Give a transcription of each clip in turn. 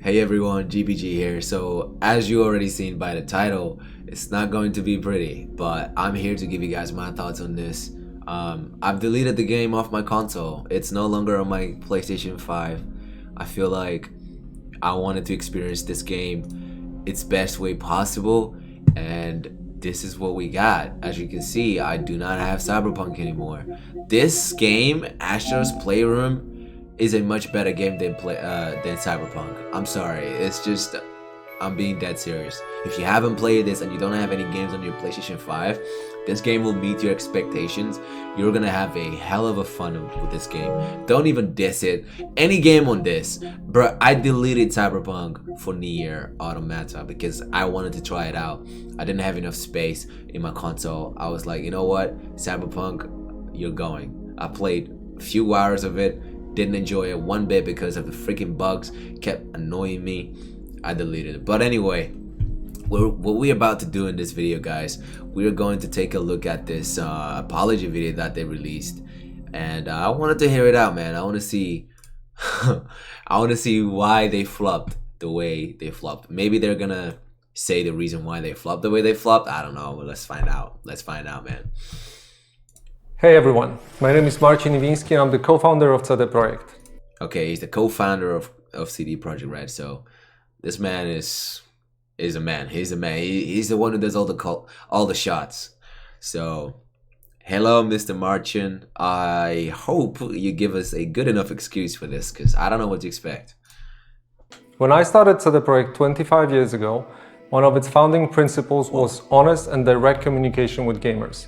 Hey everyone, GBG here. So as you already seen by the title, it's not going to be pretty, but I'm here to give you guys my thoughts on this. I've deleted the game off my console. It's no longer on my PlayStation 5. I feel like I wanted to experience this game its best way possible, and this is what we got. As you can see, I do not have Cyberpunk anymore. This game, Astro's Playroom, is a much better game than Cyberpunk. I'm sorry, it's just, I'm being dead serious. If you haven't played this and you don't have any games on your PlayStation 5, this game will meet your expectations. You're gonna have a hell of a fun with this game. Don't even diss it. Any game on this, bro. I deleted Cyberpunk for Nier Automata because I wanted to try it out. I didn't have enough space in my console. I was like, you know what, Cyberpunk, you're going. I played a few hours of it. Didn't enjoy it one bit because of the freaking bugs kept annoying me. I deleted it. But anyway, what we're about to do in this video, guys, we're going to take a look at this apology video that they released, and I wanted to hear it out, man. I want to see I want to see why they flopped the way they flopped. Maybe they're gonna say the reason why they flopped the way they flopped. I don't know, but let's find out. Let's find out, man. Hey everyone, my name is Marcin Iwiński and I'm the co-founder of PROJEKT. Okay, he's the co-founder of CD Projekt Red, so this man is a man. He's a man. He's the one who does all the shots. So, hello, Mr. Marcin. I hope you give us a good enough excuse for this, because I don't know what to expect. When I started PROJEKT 25 years ago, one of its founding principles was honest and direct communication with gamers.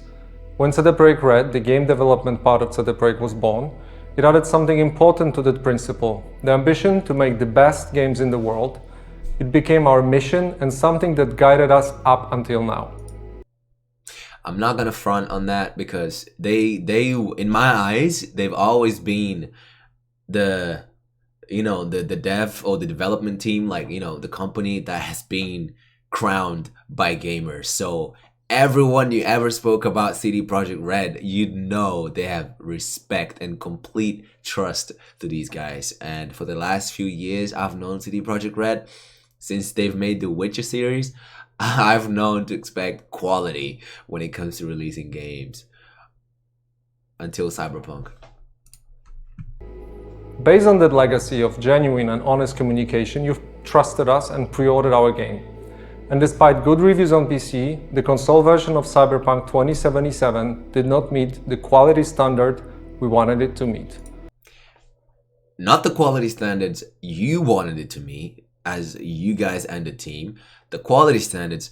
When PROJEKT Red, the game development part of PROJEKT, was born, it added something important to that principle, the ambition to make the best games in the world. It became our mission and something that guided us up until now. I'm not gonna front on that because they in my eyes, they've always been the dev or the development team, like, the company that has been crowned by gamers. So everyone you ever spoke about CD Projekt Red, they have respect and complete trust to these guys. And for the last few years, I've known CD Projekt Red. Since they've made the Witcher series, I've known to expect quality when it comes to releasing games. Until Cyberpunk. Based on that legacy of genuine and honest communication, you've trusted us and pre-ordered our game. And despite good reviews on PC, the console version of Cyberpunk 2077 did not meet the quality standard we wanted it to meet. Not the quality standards you wanted it to meet, as you guys and the team. The quality standards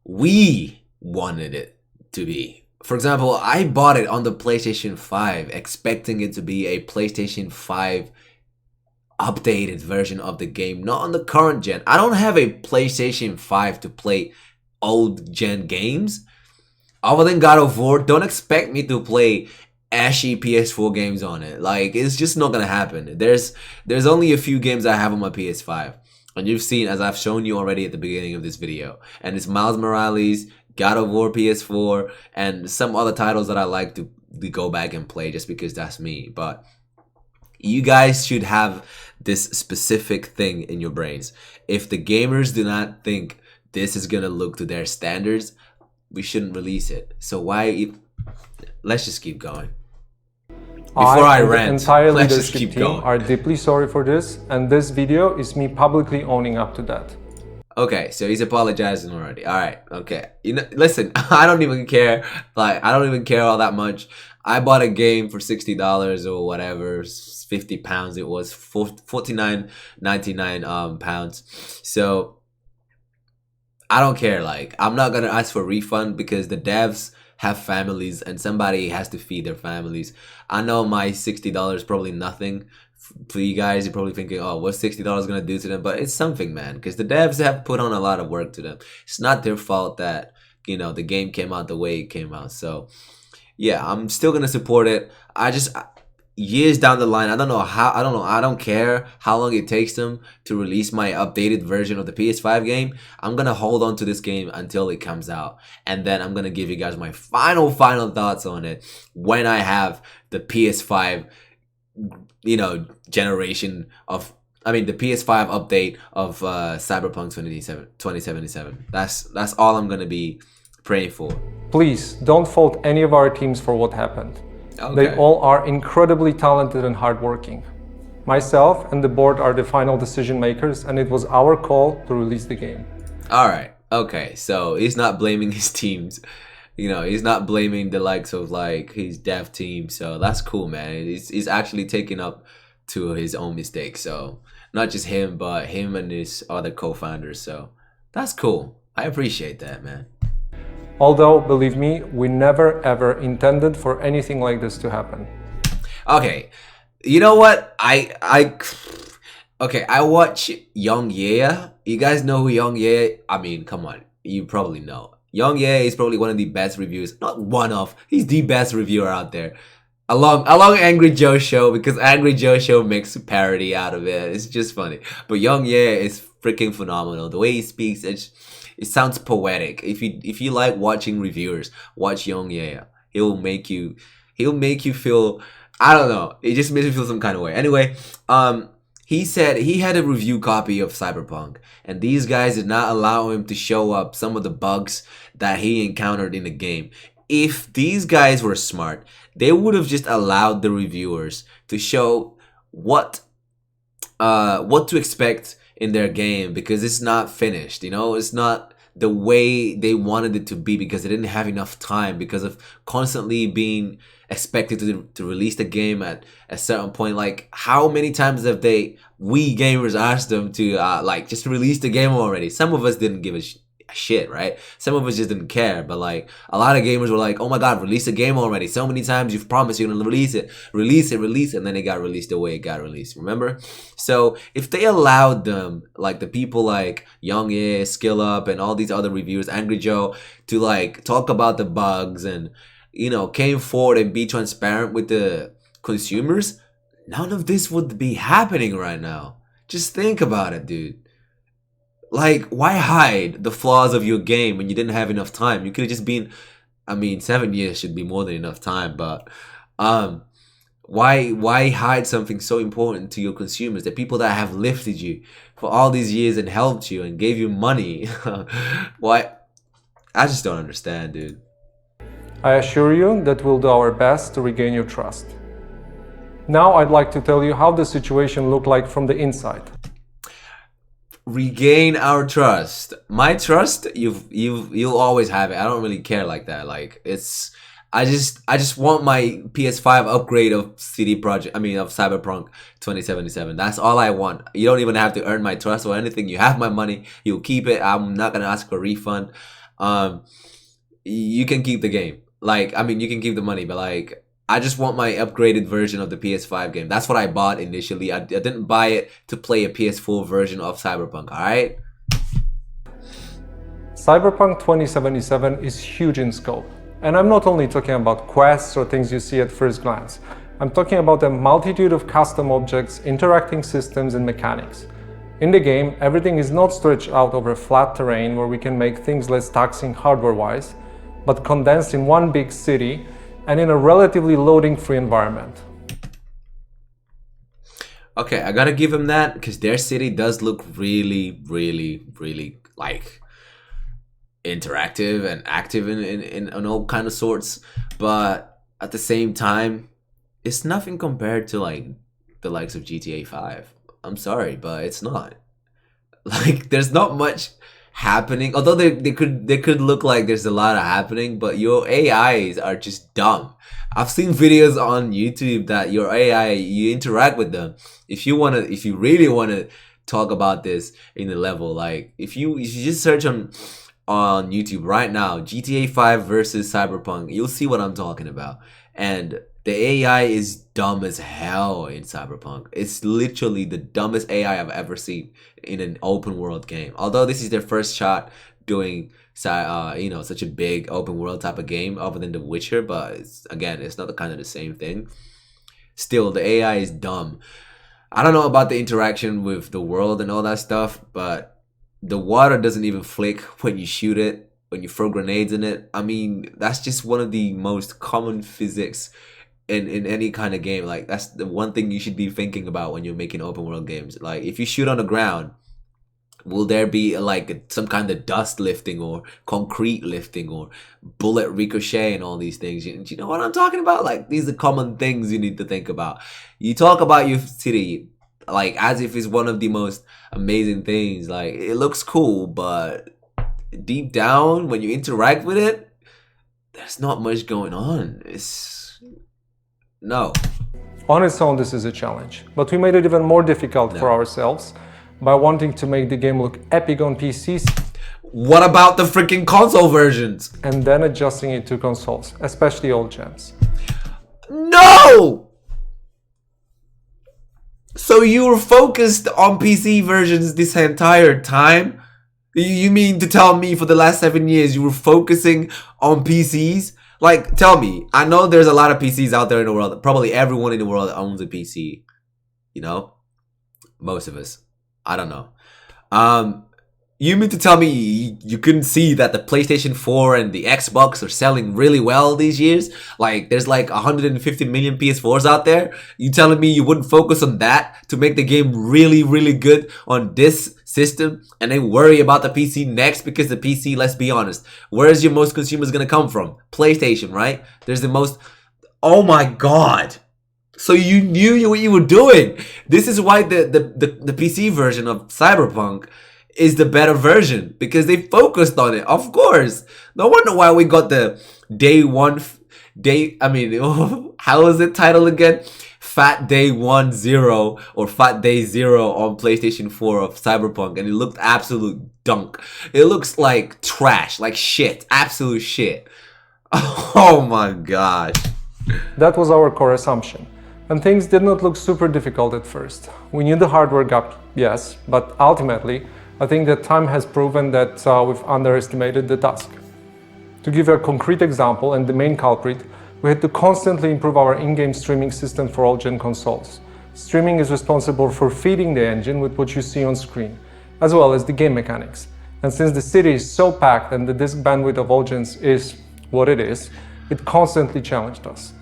we wanted it to be. For example, I bought it on the PlayStation 5, expecting it to be a PlayStation 5 updated version of the game, not on the current gen. I don't have a PlayStation 5 to play old gen games. Other than God of War, don't expect me to play ashy PS4 games on it. Like, it's just not gonna happen. There's only a few games I have on my PS5, and you've seen, as I've shown you already at the beginning of this video, and it's Miles Morales, God of War PS4, and some other titles that I like to go back and play just because that's me. But you guys should have this specific thing in your brains. If the gamers do not think this is gonna look to their standards, we shouldn't release it. So let's just keep going. Before I rant, the entire let's just leadership keep team going. are deeply sorry for this, and this video is me publicly owning up to that. Okay, so he's apologizing already. All right, okay. Listen, I don't even care. Like, I don't even care all that much. I bought a game for $60 or whatever, 50 pounds. It was 49.99 pounds. So I don't care. Like, I'm not gonna ask for a refund because the devs have families and somebody has to feed their families. I know my $60 is probably nothing for you guys. You're probably thinking, oh, what's $60 gonna do to them? But it's something, man, because the devs have put on a lot of work to them. It's not their fault that, the game came out the way it came out. So yeah, I'm still gonna support it. Years down the line, I don't care how long it takes them to release my updated version of the PS5 game. I'm gonna hold on to this game until it comes out, and then I'm gonna give you guys my final thoughts on it when I have the PS5 generation of I mean, the PS5 update of Cyberpunk 2077. That's all I'm gonna be praying for. Please don't fault any of our teams for what happened. Okay. They all are incredibly talented and hardworking. Myself and the board are the final decision makers, and it was our call to release the game. All right. Okay. So he's not blaming his teams. You know, he's not blaming the likes of like his dev team. So that's cool, man. He's actually taking up to his own mistakes. So not just him, but him and his other co-founders. So that's cool. I appreciate that, man. Although, believe me, we never ever intended for anything like this to happen. Okay. You know what? Okay, I watch Young Yeah. You guys know who Young Yeah? I mean, come on. You probably know. Young Yeah is probably one of the best reviewers. Not one of. He's the best reviewer out there. Along Angry Joe Show, because Angry Joe Show makes a parody out of it. It's just funny. But Young Yeah is freaking phenomenal. The way he speaks, it sounds poetic. If you like watching reviewers, watch Young Yeah. He'll make you feel, I don't know. It just makes me feel some kind of way. Anyway, he said he had a review copy of Cyberpunk, and these guys did not allow him to show up some of the bugs that he encountered in the game. If these guys were smart, they would have just allowed the reviewers to show what to expect in their game, because it's not finished. You know, it's not the way they wanted it to be, because they didn't have enough time, because of constantly being expected to release the game at a certain point. Like, how many times have we gamers asked them to like just release the game already? Some of us didn't give a shit, right? Some of us just didn't care, but like a lot of gamers were like, oh my god, release the game already. So many times you've promised you're gonna release it, and then it got released the way it got released, remember? So if they allowed them, like the people like Young Yeah, Skill Up, and all these other reviewers, Angry Joe, to like talk about the bugs and, you know, came forward and be transparent with the consumers, none of this would be happening right now. Just think about it, dude. Like, why hide the flaws of your game when you didn't have enough time? You could have just been, I mean, 7 years should be more than enough time, but why hide something so important to your consumers, the people that have lifted you for all these years and helped you and gave you money? Why? I just don't understand, dude. I assure you that we'll do our best to regain your trust. Now I'd like to tell you how the situation looked like from the inside. Regain our trust. My trust, you'll always have it. I don't really care like that. Like, it's, I just want my PS5 upgrade of of Cyberpunk 2077. That's all I want. You don't even have to earn my trust or anything. You have my money. You'll keep it. I'm not gonna ask for a refund. You can keep the game. Like, I mean, you can keep the money, but like, I just want my upgraded version of the PS5 game. That's what I bought initially. I didn't buy it to play a PS4 version of Cyberpunk, alright? Cyberpunk 2077 is huge in scope. And I'm not only talking about quests or things you see at first glance. I'm talking about a multitude of custom objects, interacting systems, and mechanics. In the game, everything is not stretched out over flat terrain where we can make things less taxing hardware-wise, but condensed in one big city and in a relatively loading-free environment. Okay, I gotta give them that, because their city does look really, really, really like interactive and active in all kind of sorts. But at the same time, it's nothing compared to like the likes of GTA 5. I'm sorry, but it's not. Like, there's not much happening, although they could look like there's a lot of happening, but your AIs are just dumb. I've seen videos on YouTube that your AI, you interact with them. If you really wanna talk about this in the level, like if you just search on YouTube right now, GTA 5 versus Cyberpunk, you'll see what I'm talking about. And the AI is dumb as hell in Cyberpunk. It's literally the dumbest AI I've ever seen in an open world game. Although this is their first shot doing such a big open world type of game other than The Witcher, but it's not the same thing. Still, the AI is dumb. I don't know about the interaction with the world and all that stuff, but the water doesn't even flick when you shoot it, when you throw grenades in it. I mean, that's just one of the most common physics in any kind of game. Like, that's the one thing you should be thinking about when you're making open world games. Like, if you shoot on the ground, will there be like some kind of dust lifting or concrete lifting or bullet ricochet and all these things? You know what I'm talking about? Like, these are common things you need to think about. You talk about your city like as if it's one of the most amazing things. Like, it looks cool, but deep down when you interact with it, there's not much going on. No. On its own, this is a challenge, but we made it even more difficult for ourselves by wanting to make the game look epic on PCs. What about the freaking console versions? And then adjusting it to consoles, especially old gens. No! So you were focused on PC versions this entire time? You mean to tell me for the last 7 years you were focusing on PCs? Like, tell me. I know there's a lot of PCs out there in the world. Probably everyone in the world owns a PC. You know? Most of us. I don't know. You mean to tell me you couldn't see that the PlayStation 4 and the Xbox are selling really well these years? Like, there's like 150 million PS4s out there. You telling me you wouldn't focus on that to make the game really, really good on this system and then worry about the PC next? Because the PC, let's be honest, where's your most consumers gonna come from? PlayStation, right? There's the most... Oh my god. So you knew what you were doing. This is why the PC version of Cyberpunk is the better version, because they focused on it. Of course. No wonder why we got the how is it titled again? Fat Day 1-0 or Fat Day 0 on PlayStation 4 of Cyberpunk, and it looked absolute dunk. It looks like trash, like shit, absolute shit. Oh my gosh. That was our core assumption. And things did not look super difficult at first. We knew the hardware gap, yes, but ultimately, I think that time has proven that we've underestimated the task. To give a concrete example, and the main culprit, we had to constantly improve our in-game streaming system for all gen consoles. Streaming is responsible for feeding the engine with what you see on screen, as well as the game mechanics. And since the city is so packed and the disk bandwidth of all gens is what it is, it constantly challenged us.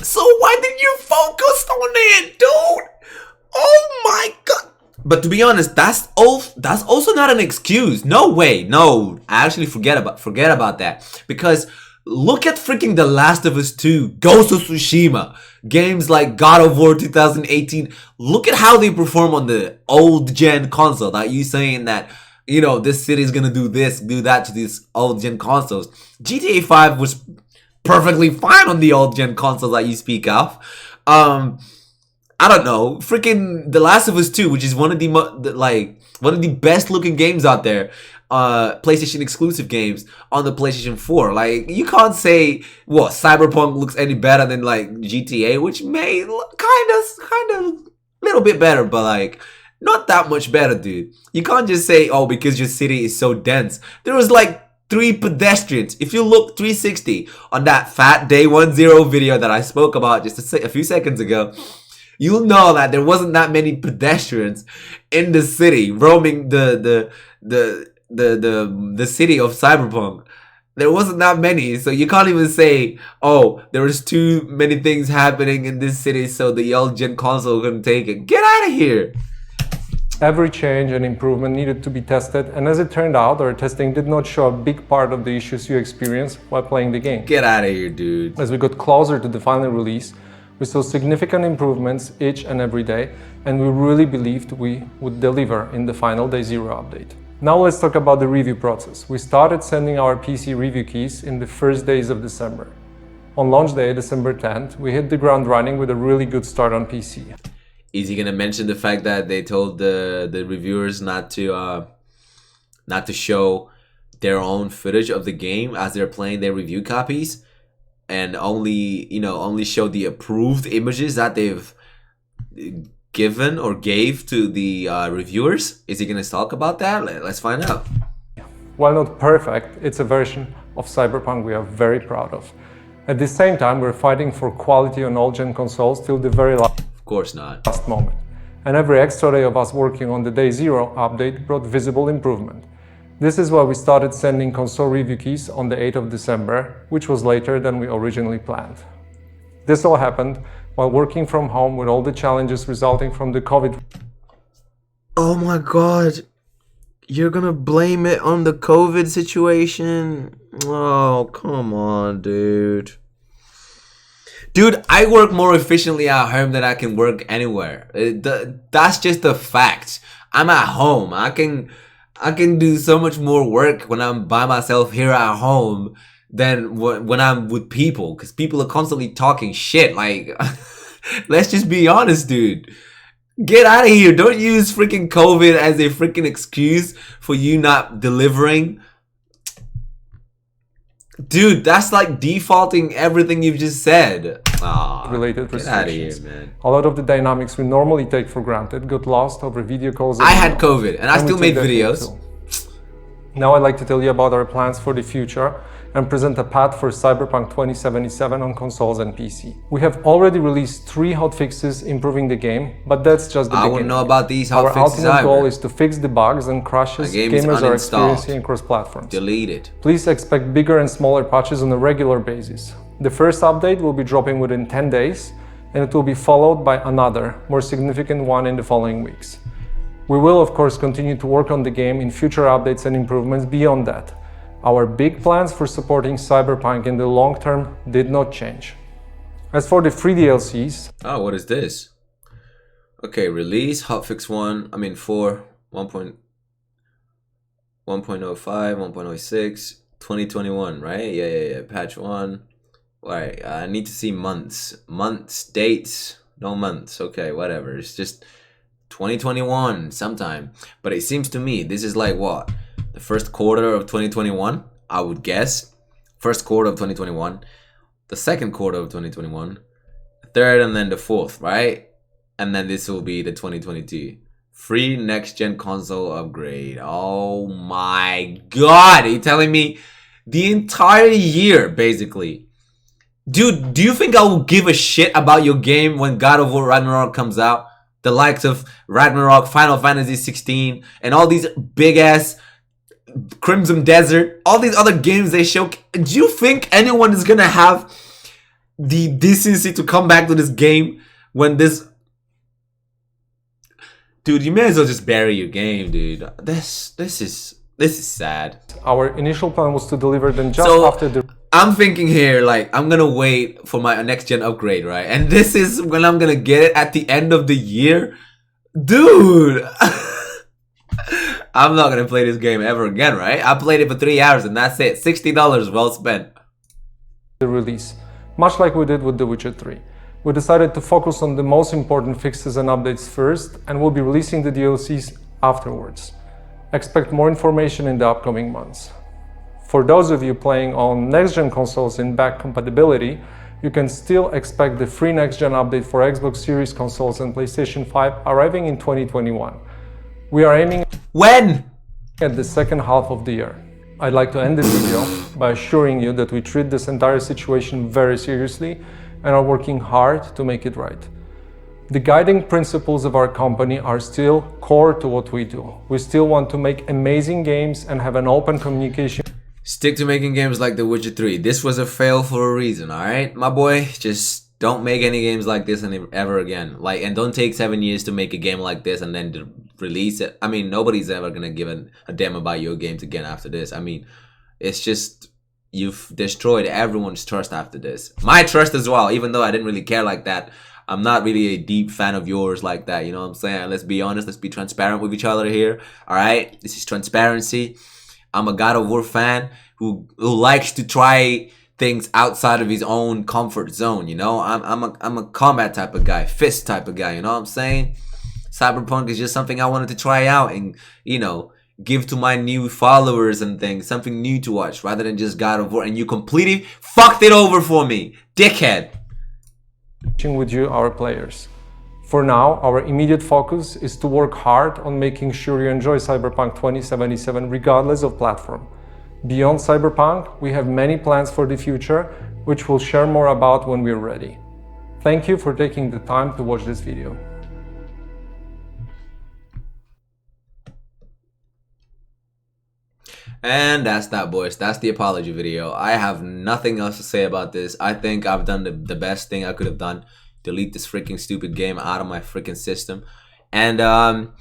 So why didn't you focus on it, dude? Oh my god. But to be honest, that's also not an excuse. No way. No, I actually forget about that. Because look at freaking The Last of Us 2, Ghost of Tsushima, games like God of War 2018. Look at how they perform on the old gen console. That you saying that, you know, this city is gonna do this, do that to these old gen consoles. GTA 5 was perfectly fine on the old gen consoles that you speak of. I don't know, freaking The Last of Us 2, which is one of the best looking games out there, PlayStation exclusive games on the PlayStation 4. Like, you can't say what Cyberpunk looks any better than like GTA, which may kind of little bit better, but like not that much better, dude. You can't just say, oh, because your city is so dense. There was like 3 pedestrians. If you look 360 on that Fat Day 1-0 video that I spoke about just a few seconds ago, you'll know that there wasn't that many pedestrians in the city roaming the city of Cyberpunk. There wasn't that many, so you can't even say, oh, there was too many things happening in this city, so the old gen console couldn't take it. Get out of here. Every change and improvement needed to be tested, and as it turned out, our testing did not show a big part of the issues you experienced while playing the game. Get out of here, dude. As we got closer to the final release, we saw significant improvements each and every day, and we really believed we would deliver in the final Day Zero update. Now let's talk about the review process. We started sending our PC review keys in the first days of December. On launch day, December 10th, we hit the ground running with a really good start on PC. Is he gonna mention the fact that they told the reviewers not to show their own footage of the game as they're playing their review copies, and only show the approved images that they've given or gave to the reviewers? Is he gonna talk about that? Let's find out. While not perfect, it's a version of Cyberpunk we are very proud of. At the same time, we're fighting for quality on all gen consoles till the very last moment. And every extra day of us working on the Day Zero update brought visible improvement. This is why we started sending console review keys on the 8th of December, which was later than we originally planned. This all happened while working from home with all the challenges resulting from the COVID. Oh my god. You're gonna blame it on the COVID situation? Oh, come on, dude. Dude, I work more efficiently at home than I can work anywhere. That's just a fact. I'm at home. I can do so much more work when I'm by myself here at home than when I'm with people, because people are constantly talking shit. Like, let's just be honest, dude. Get out of here. Don't use freaking COVID as a freaking excuse for you not delivering. Dude, that's like defaulting everything you've just said. Related get out of here, restrictions. man. A lot of the dynamics we normally take for granted got lost over video calls. I had COVID and I still made videos. Now I'd like to tell you about our plans for the future and present a path for Cyberpunk 2077 on consoles and PC. We have already released 3 hotfixes improving the game, but that's just the beginning. I wouldn't know about these Our hotfixes ultimate either. goal is to fix the bugs and crashes gamers are experiencing across platforms. Delete it. Please expect bigger and smaller patches on a regular basis. The first update will be dropping within 10 days, and it will be followed by another, more significant one in the following weeks. We will, of course, continue to work on the game in future updates and improvements beyond that. Our big plans for supporting Cyberpunk in the long term did not change. As for the free DLCs... Oh, what is this? Okay, release, hotfix 4, 1.05, 1.06, 2021, right? Yeah. Patch 1. Alright, I need to see months. Months, dates, no months. Okay, whatever. It's just 2021 sometime. But it seems to me this is like what? The first quarter of 2021, I would guess. First quarter of 2021. The second quarter of 2021. Third and then the fourth, right? And then this will be the 2022. Free next-gen console upgrade. Oh my god. Are you telling me the entire year, basically? Dude, do you think I will give a shit about your game when God of War Ragnarok comes out? The likes of Ragnarok, Final Fantasy 16, and all these big-ass Crimson Desert, all these other games they show. Do you think anyone is gonna have the decency to come back to this game when this... Dude, you may as well just bury your game, dude. This is sad. Our initial plan was to deliver them just after the... I'm thinking here, like, I'm gonna wait for my next gen upgrade, right? And this is when I'm gonna get it at the end of the year? Dude! I'm not gonna play this game ever again, right? I played it for 3 hours and that's it. $60 well spent. The release, much like we did with The Witcher 3. We decided to focus on the most important fixes and updates first, and we'll be releasing the DLCs afterwards. Expect more information in the upcoming months. For those of you playing on next-gen consoles in back compatibility, you can still expect the free next-gen update for Xbox Series consoles and PlayStation 5 arriving in 2021. We are aiming at the second half of the year. I'd like to end this video by assuring you that we treat this entire situation very seriously and are working hard to make it right. The guiding principles of our company are still core to what we do. We still want to make amazing games and have an open communication. Stick to making games like The Witcher 3. This was a fail for a reason, alright? My boy, just don't make any games like this ever again. Like, and don't take 7 years to make a game like this and then release it. I mean, nobody's ever gonna give a damn about your games again after this. I mean, it's just, you've destroyed everyone's trust after this. My trust as well, even though I didn't really care like that. I'm not really a deep fan of yours like that, you know what I'm saying? Let's be honest, let's be transparent with each other here, alright? This is transparency. I'm a God of War fan who likes to try things outside of his own comfort zone, you know? I'm a combat type of guy, fist type of guy, you know what I'm saying? Cyberpunk is just something I wanted to try out and, you know, give to my new followers and things, something new to watch rather than just God of War, and you completely fucked it over for me, dickhead. With you, our players. For now, our immediate focus is to work hard on making sure you enjoy Cyberpunk 2077 regardless of platform. Beyond Cyberpunk, we have many plans for the future, which we'll share more about when we're ready. Thank you for taking the time to watch this video. And that's that, boys. That's the apology video. I have nothing else to say about this. I think I've done the best thing I could have done. Delete this freaking stupid game out of my freaking system. And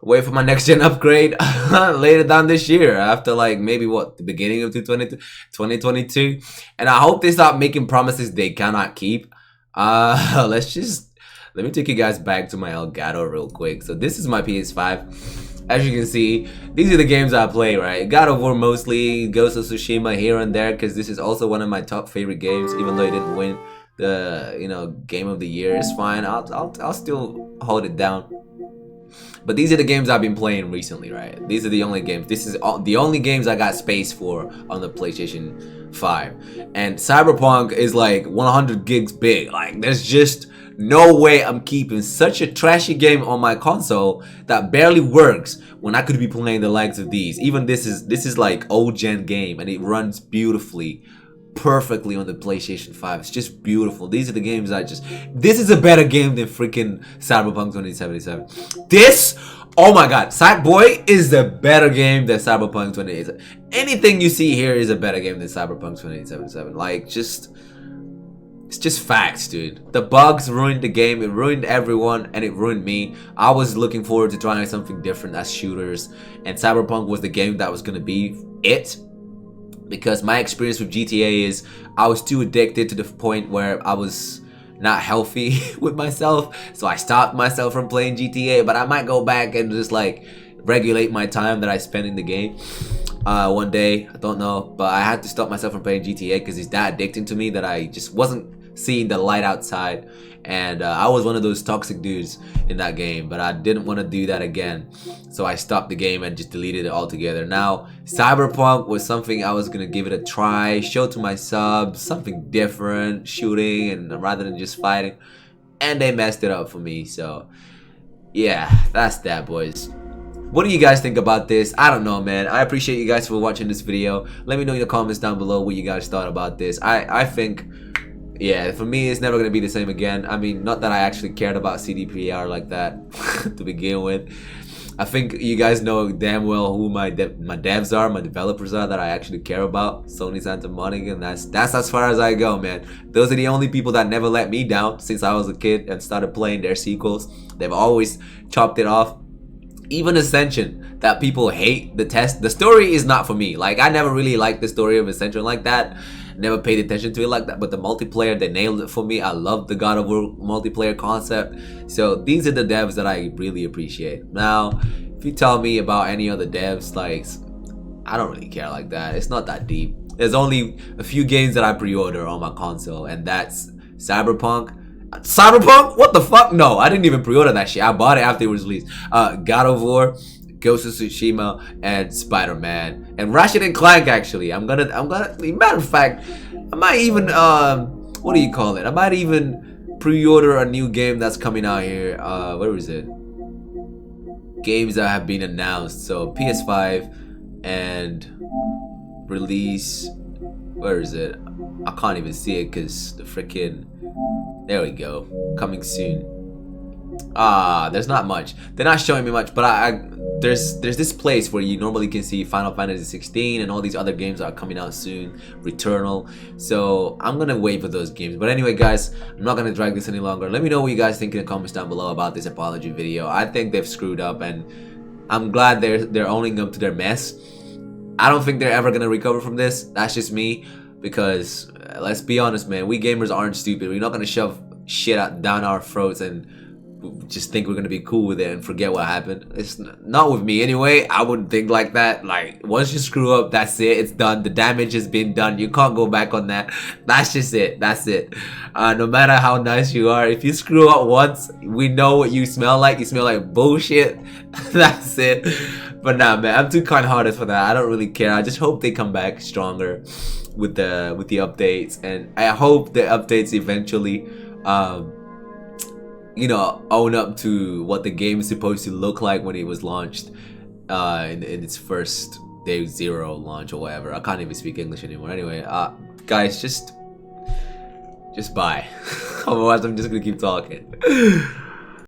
wait for my next gen upgrade later down this year, after like maybe what, the beginning of 2022. And I hope they stop making promises they cannot keep. Let me take you guys back to my Elgato real quick. So this is my PS5. As you can see, these are the games I play, right? God of War mostly, Ghost of Tsushima here and there, because this is also one of my top favorite games. Even though it didn't win the game of the year, it's fine. I'll still hold it down. But these are the games I've been playing recently, right? These are the only games. This is the only games I got space for on the PlayStation 5. And Cyberpunk is like 100 gigs big. Like, there's just no way I'm keeping such a trashy game on my console that barely works when I could be playing the likes of these. Even this is like old gen game, and it runs beautifully, perfectly on the PlayStation 5. It's just beautiful. These are the games this is a better game than freaking Cyberpunk 2077. This, oh my god, Sackboy is the better game than Cyberpunk 2077. Anything you see here is a better game than Cyberpunk 2077. Like, it's just facts, dude. The bugs ruined the game, it ruined everyone, and it ruined me. I was looking forward to trying something different as shooters, and Cyberpunk was the game that was gonna be it. Because my experience with GTA is I was too addicted to the point where I was not healthy with myself. So I stopped myself from playing GTA, but I might go back and just like regulate my time that I spend in the game one day. I don't know, but I had to stop myself from playing GTA because it's that addicting to me that I just wasn't seeing the light outside. And I was one of those toxic dudes in that game, but I didn't want to do that again, so I stopped the game and just deleted it altogether. Now Cyberpunk was something I was gonna give it a try, show to my subs something different, shooting and rather than just fighting, and they messed it up for me. So yeah, that's that, boys. What do you guys think about this? I don't know, man. I appreciate you guys for watching this video. Let me know in the comments down below what you guys thought about this. I think, yeah, for me, it's never going to be the same again. I mean, not that I actually cared about CDPR like that to begin with. I think you guys know damn well who my devs are, my developers are that I actually care about. Sony Santa Monica, and that's as far as I go, man. Those are the only people that never let me down since I was a kid and started playing their sequels. They've always chopped it off. Even Ascension, that people hate the story is not for me. Like, I never really liked the story of Ascension like that. Never paid attention to it like that, but the multiplayer, they nailed it for me. I love the God of War multiplayer concept. So these are the devs that I really appreciate. Now, if you tell me about any other devs, like, I don't really care like that. It's not that deep. There's only a few games that I pre-order on my console, and that's Cyberpunk. What the fuck? No, I didn't even pre-order that shit. I bought it after it was released. God of War, Ghost of Tsushima, and Spider-Man, and Ratchet and Clank. Actually, I'm gonna. Matter of fact, I might even what do you call it? I might even pre-order a new game that's coming out here. Where is it? Games that have been announced. So PS5 and release. Where is it? I can't even see it because the freaking. There we go. Coming soon. There's not much. They're not showing me much, but there's this place where you normally can see Final Fantasy 16 and all these other games are coming out soon. Returnal. So I'm gonna wait for those games. But anyway, guys, I'm not gonna drag this any longer. Let me know what you guys think in the comments down below about this apology video. I think they've screwed up, and I'm glad they're owning up to their mess. I don't think they're ever gonna recover from this. That's just me. Because let's be honest, man, we gamers aren't stupid. We're not gonna shove shit down our throats and just think we're gonna be cool with it and forget what happened. It's not with me anyway. I wouldn't think like that. Like, once you screw up, that's it. It's done. The damage has been done. You can't go back on that. That's just it. That's it. No matter how nice you are, if you screw up once, we know what you smell like. You smell like bullshit. That's it. But nah, man, I'm too kind-hearted for that. I don't really care. I just hope they come back stronger with the updates, and I hope the updates eventually you know, own up to what the game is supposed to look like when it was launched in its first day 0 launch or whatever. I can't even speak English anymore. Anyway, guys, just bye. Otherwise I'm just gonna keep talking.